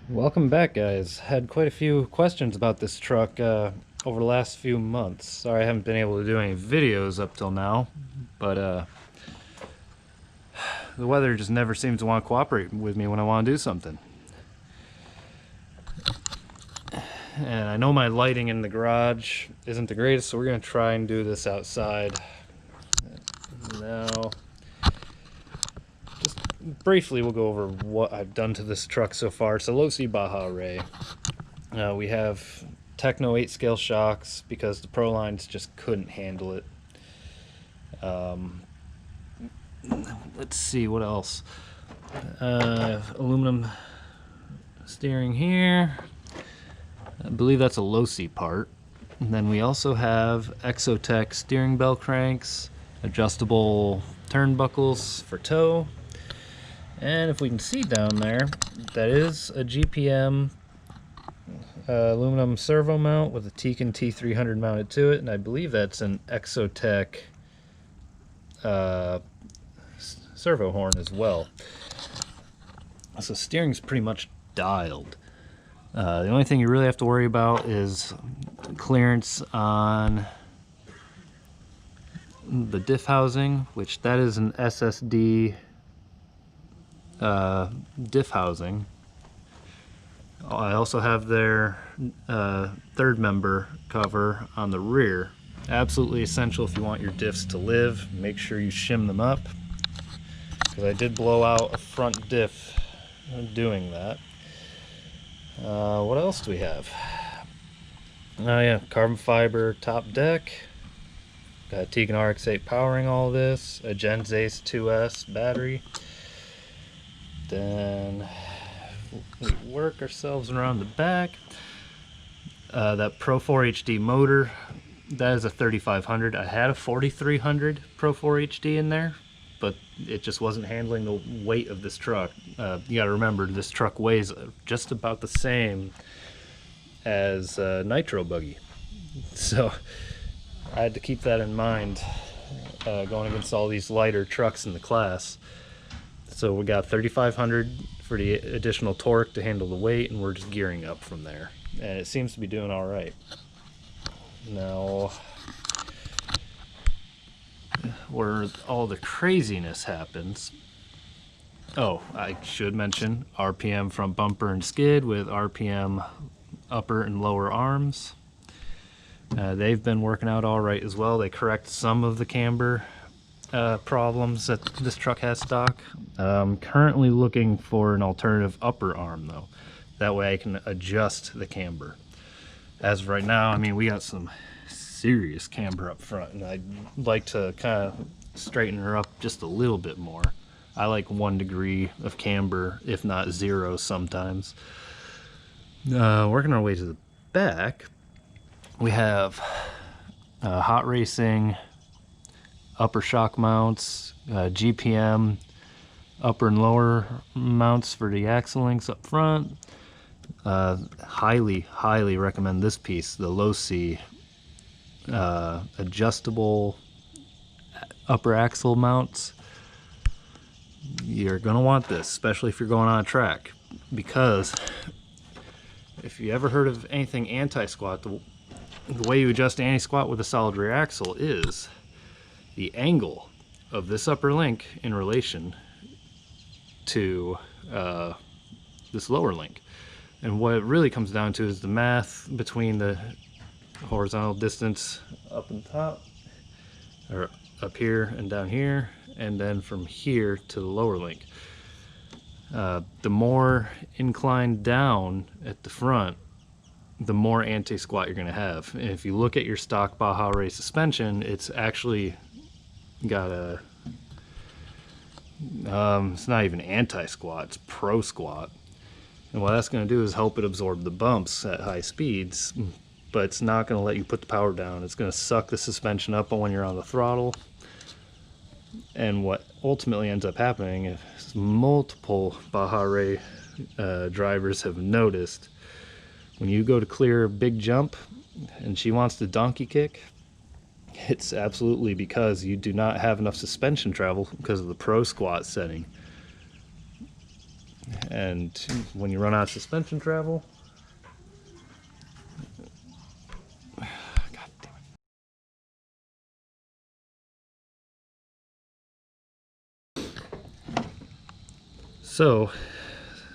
Welcome back, guys. Had quite a few questions about this truck over the last few months. Sorry I haven't been able to do any videos up till now, but the weather just never seems to want to cooperate with me when I want to do something. And I know my lighting in the garage isn't the greatest, so we're going to try and do this outside. Now, just briefly, we'll go over what I've done to this truck so far. So Losi Baja Ray. We have Techno 8 scale shocks because the Pro lines just couldn't handle it. Let's see what else. Aluminum steering here. I believe that's a Losi part. And then we also have Exotech steering bell cranks, adjustable turnbuckles for tow. And if we can see down there, that is a GPM aluminum servo mount with a Tekin T300 mounted to it, and I believe that's an Exotech servo horn as well. So steering's pretty much dialed. The only thing you really have to worry about is clearance on the diff housing, which that is an SSD diff housing. I also have their third member cover on the rear. Absolutely essential if you want your diffs to live. Make sure you shim them up, because I did blow out a front diff doing that. What else do we have? Oh yeah, carbon fiber top deck. Got a Tegan RX-8 powering all this. A Gens Ace 2S battery. Then we work ourselves around the back. That Pro4 HD motor, that is a 3500. I had a 4300 Pro4 HD in there, but it just wasn't handling the weight of this truck. You gotta remember, this truck weighs just about the same as a Nitro buggy. So I had to keep that in mind going against all these lighter trucks in the class. So we got 3500 for the additional torque to handle the weight, and we're just gearing up from there. And it seems to be doing all right. Now, where all the craziness happens, oh, I should mention RPM front bumper and skid with RPM upper and lower arms. They've been working out all right as well. They correct some of the camber problems that this truck has stock. I'm currently looking for an alternative upper arm though. That way I can adjust the camber. As of right now, I mean, we got some serious camber up front, and I'd like to kind of straighten her up just a little bit more. I like 1 degree of camber, if not 0 sometimes. Working our way to the back, we have hot racing upper shock mounts, GPM upper and lower mounts for the axle links up front. Highly recommend this piece, the Losi adjustable upper axle mounts. You're gonna want this, especially if you're going on a track, because if you ever heard of anything anti-squat, the way you adjust anti-squat with a solid rear axle is the angle of this upper link in relation to this lower link. And what it really comes down to is the math between the horizontal distance up and top, or up here and down here, and then from here to the lower link. The more inclined down at the front, the more anti-squat you're going to have. And if you look at your stock Baja Ray suspension, it's actually got a it's not even anti-squat, it's pro squat. And what that's going to do is help it absorb the bumps at high speeds, but it's not going to let you put the power down. It's going to suck the suspension up when you're on the throttle. And what ultimately ends up happening is multiple Baja Ray drivers have noticed, when you go to clear a big jump and she wants to donkey kick, it's absolutely because you do not have enough suspension travel because of the pro squat setting. And when you run out of suspension travel, God damn it. So,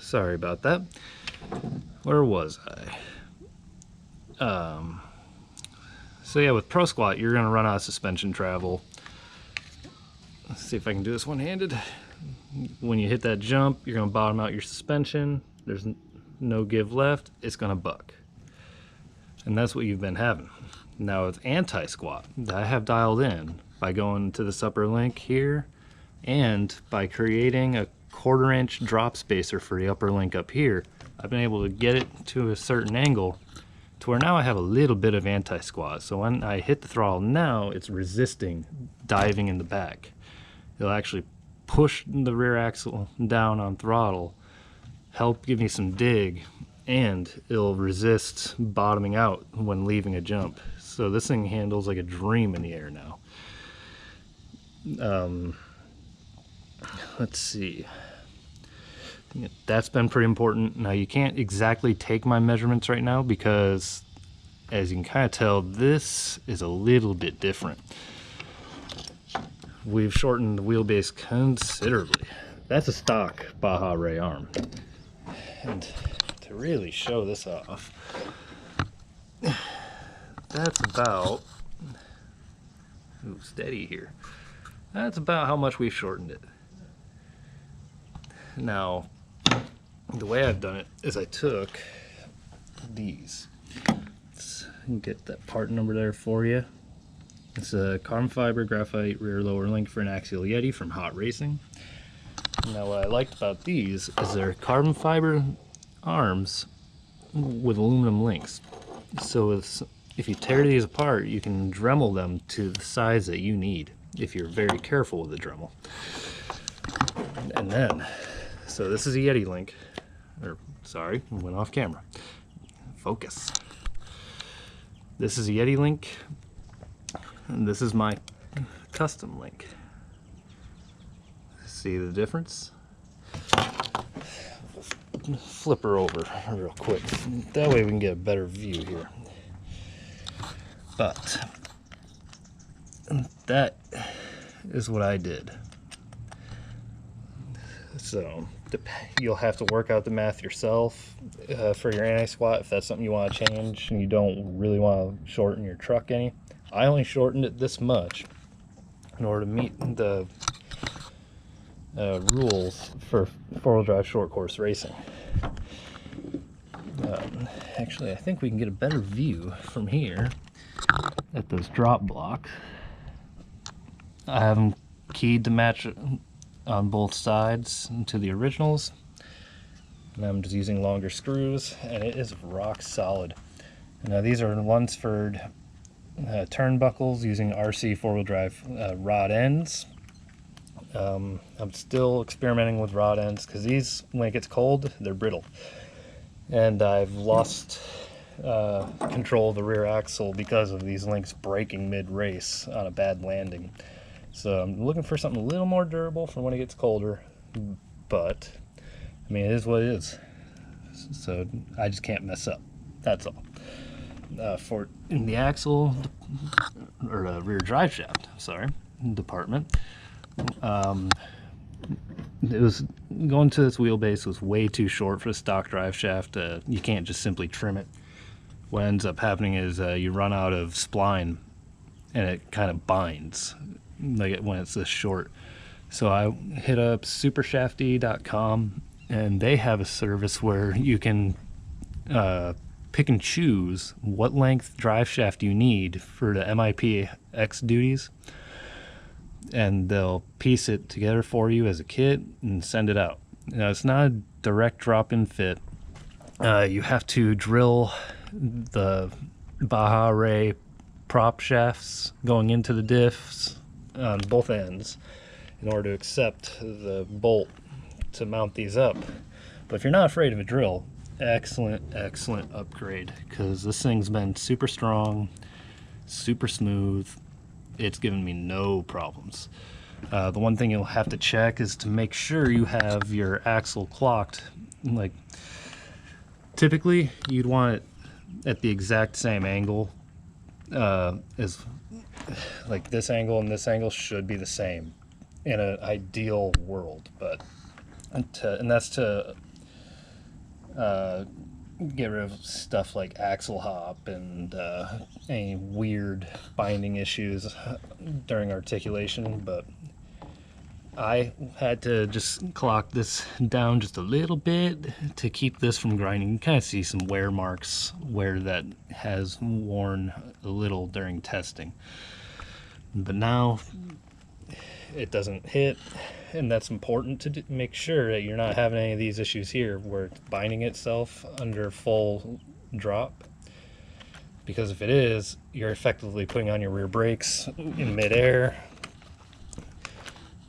sorry about that. Where was I? So yeah, with Pro Squat, you're gonna run out of suspension travel. Let's see if I can do this one-handed. When you hit that jump, you're gonna bottom out your suspension. There's no give left. It's gonna buck. And that's what you've been having. Now with anti-squat, that I have dialed in by going to this upper link here and by creating a 1/4 inch drop spacer for the upper link up here, I've been able to get it to a certain angle to where now I have a little bit of anti-squat. So when I hit the throttle now, it's resisting diving in the back. It'll actually push the rear axle down on throttle, help give me some dig, and it'll resist bottoming out when leaving a jump. So this thing handles like a dream in the air now. Let's see. That's been pretty important. Now you can't exactly take my measurements right now because, as you can kind of tell, this is a little bit different. We've shortened the wheelbase considerably. That's a stock Baja Ray arm. And to really show this off, that's about, ooh, steady here. That's about how much we've shortened it. Now, the way I've done it is I took these. Let's get that part number there for you. It's a carbon fiber graphite rear lower link for an axial Yeti from Hot Racing. Now what I liked about these is they're carbon fiber arms with aluminum links. So if you tear these apart, you can Dremel them to the size that you need if you're very careful with the Dremel. And then, so this is a Yeti link, or sorry, went off camera. Focus. This is a Yeti link, and this is my custom link. See the difference? Flip her over real quick. That way we can get a better view here. But that is what I did. So you'll have to work out the math yourself for your anti-squat if that's something you want to change and you don't really want to shorten your truck any. I only shortened it this much in order to meet the rules for four-wheel drive short course racing. Actually, I think we can get a better view from here at those drop blocks. I have them keyed to match on both sides to the originals, and I'm just using longer screws, and it is rock solid. Now these are Lunsford turnbuckles using RC four-wheel drive rod ends. I'm still experimenting with rod ends because these, when it gets cold, they're brittle, and I've lost control of the rear axle because of these links breaking mid-race on a bad landing. So I'm looking for something a little more durable for when it gets colder, but I mean, it is what it is. So I just can't mess up. That's all. For in the axle or rear drive shaft, sorry, department, it was going to this wheelbase was way too short for the stock drive shaft. You can't just simply trim it. What ends up happening is you run out of spline, and it kind of binds like when it's this short. So I hit up supershafty.com, and they have a service where you can pick and choose what length drive shaft you need for the MIP X duties, and they'll piece it together for you as a kit and send it out. Now it's not a direct drop-in fit. You have to drill the Baja Ray prop shafts going into the diffs on both ends in order to accept the bolt to mount these up. But if you're not afraid of a drill, excellent upgrade, because this thing's been super strong, super smooth. It's given me no problems. The one thing you'll have to check is to make sure you have your axle clocked Like, typically you'd want it at the exact same angle as, like, this angle and this angle should be the same in an ideal world, but and that's to get rid of stuff like axle hop and any weird binding issues during articulation. But I had to just clock this down just a little bit to keep this from grinding. You kind of see some wear marks where that has worn a little during testing, but now it doesn't hit, and that's important to make sure that you're not having any of these issues here where it's binding itself under full drop, because if it is, you're effectively putting on your rear brakes in midair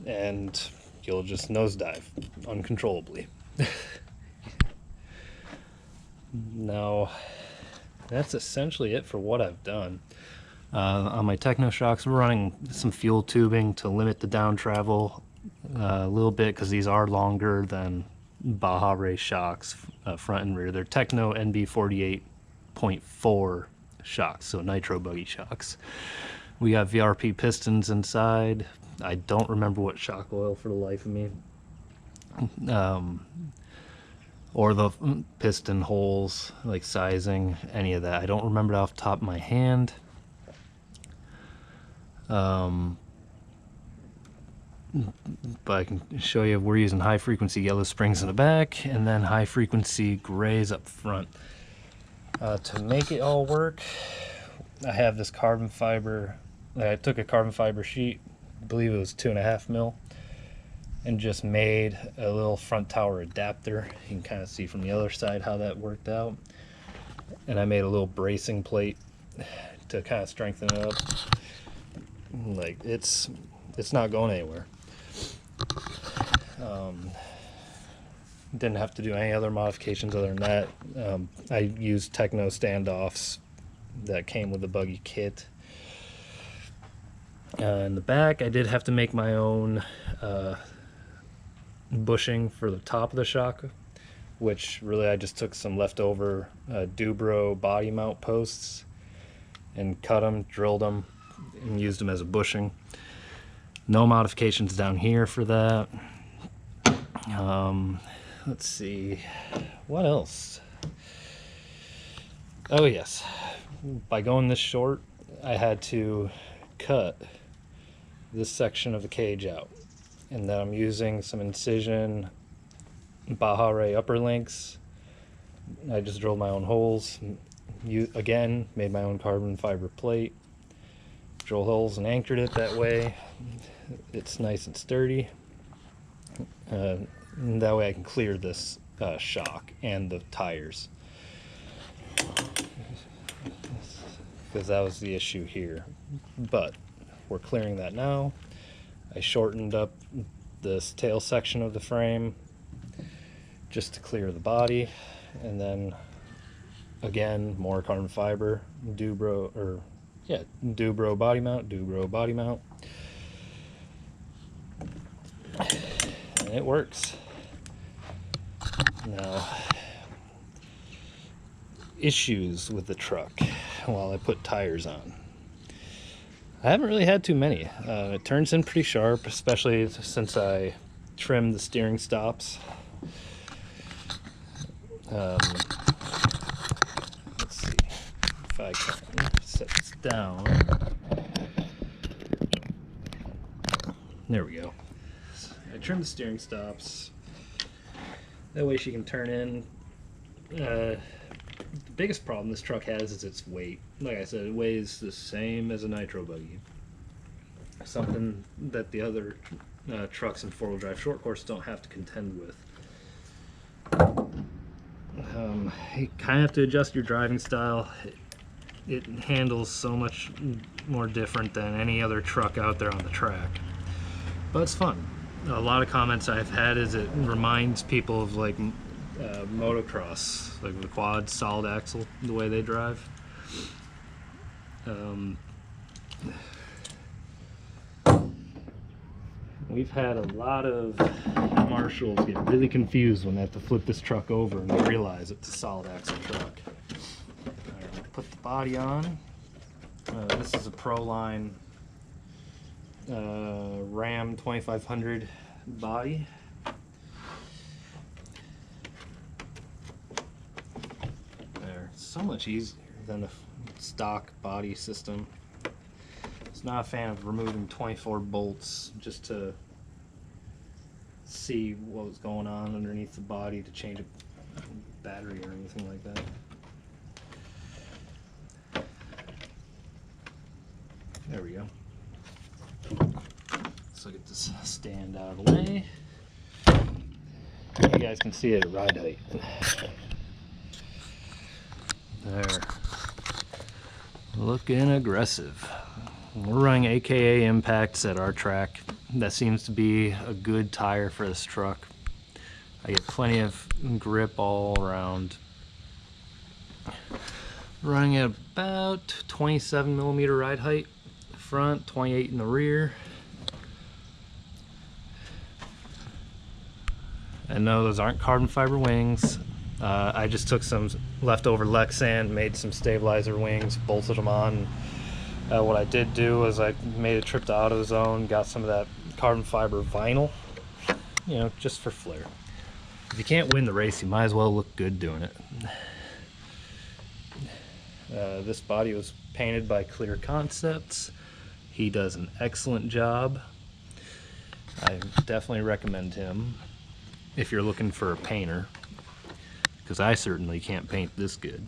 and you'll just nosedive uncontrollably. Now, that's essentially it for what I've done. On my Techno shocks, we're running some fuel tubing to limit the down travel a little bit, because these are longer than Baja race shocks, front and rear. They're Techno NB48.4 shocks, so nitro buggy shocks. We got VRP pistons inside. I don't remember what shock oil for the life of me, or the piston holes, like sizing, any of that. I don't remember it off the top of my hand. But I can show you we're using high frequency yellow springs in the back and then high frequency grays up front. To make it all work, I have this carbon fiber. I took a carbon fiber sheet, I believe it was 2.5 mil, and just made a little front tower adapter. You can kind of see from the other side how that worked out. And I made a little bracing plate to kind of strengthen it up. Like, it's not going anywhere. Didn't have to do any other modifications other than that. I used Techno standoffs that came with the buggy kit. In the back, I did have to make my own bushing for the top of the shock, which really I just took some leftover Dubro body mount posts and cut them, drilled them, and used them as a bushing. No modifications down here for that. Let's see, what else? Oh yes, by going this short, I had to cut this section of the cage out, and then I'm using some incision Baja Ray upper links. I just drilled my own holes. Again, made my own carbon fiber plate, drilled holes and anchored it that way. It's nice and sturdy. And that way I can clear this shock and the tires, because that was the issue here. But we're clearing that now. I shortened up this tail section of the frame just to clear the body, and then again more carbon fiber, Dubro body mount, and it works. Now, issues with the truck while I put tires on. I haven't really had too many. It turns in pretty sharp, especially since I trimmed the steering stops. Let's see if I can set this down. There we go. I trimmed the steering stops. That way she can turn in. The biggest problem this truck has is its weight. Like I said, it weighs the same as a nitro buggy. Something that the other trucks in four-wheel drive short course don't have to contend with. You kind of have to adjust your driving style. It handles so much more different than any other truck out there on the track. But it's fun. A lot of comments I've had is it reminds people of like motocross, like the quad solid axle, the way they drive. We've had a lot of marshals get really confused when they have to flip this truck over and they realize it's a solid axle truck. Alright, we'll put the body on. This is a Proline Ram 2500 body. There, so much easier than the stock body system. Not a fan of removing 24 bolts just to see what was going on underneath the body to change a battery or anything like that. There we go. Let's look at this stand out of the way. You guys can see it at ride height. There. Looking aggressive. We're running AKA impacts at our track. That seems to be a good tire for this truck. I get plenty of grip all around. Running at about 27 millimeter ride height front, 28 in the rear. I know those aren't carbon fiber wings. I just took some leftover Lexan, made some stabilizer wings, bolted them on. What I did do was I made a trip to AutoZone, got some of that carbon fiber vinyl, you know, just for flair. If you can't win the race, you might as well look good doing it. This body was painted by Clear Concepts. He does an excellent job. I definitely recommend him if you're looking for a painter, because I certainly can't paint this good.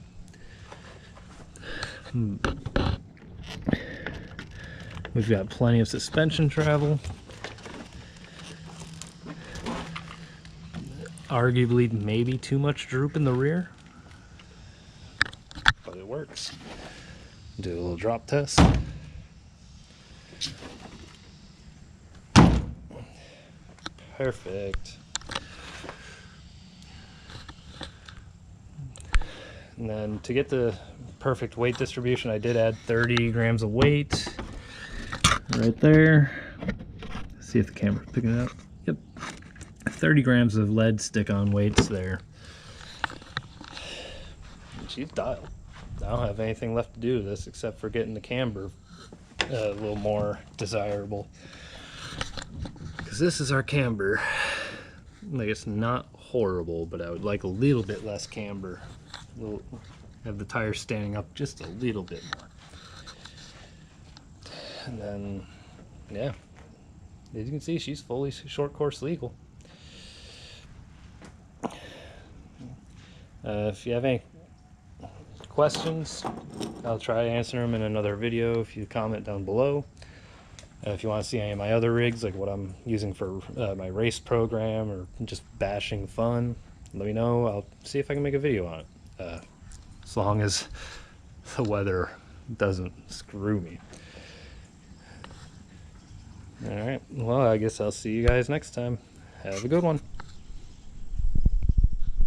We've got plenty of suspension travel. Arguably maybe too much droop in the rear, but it works. Do a little drop test. Perfect. And then to get the perfect weight distribution, I did add 30 grams of weight right there. See if the camera's picking it up. Yep. 30 grams of lead stick-on weights there. She's dialed. I don't have anything left to do to this except for getting the camber a little more desirable. Because this is our camber. Like, it's not horrible, but I would like a little bit less camber. Have the tires standing up just a little bit more. And then, yeah, as you can see, she's fully short course legal. If you have any questions, I'll try to answer them in another video if you comment down below. If you want to see any of my other rigs, like what I'm using for my race program or just bashing fun, let me know. I'll see if I can make a video on it. As long as the weather doesn't screw me. Alright, well, I guess I'll see you guys next time. Have a good one.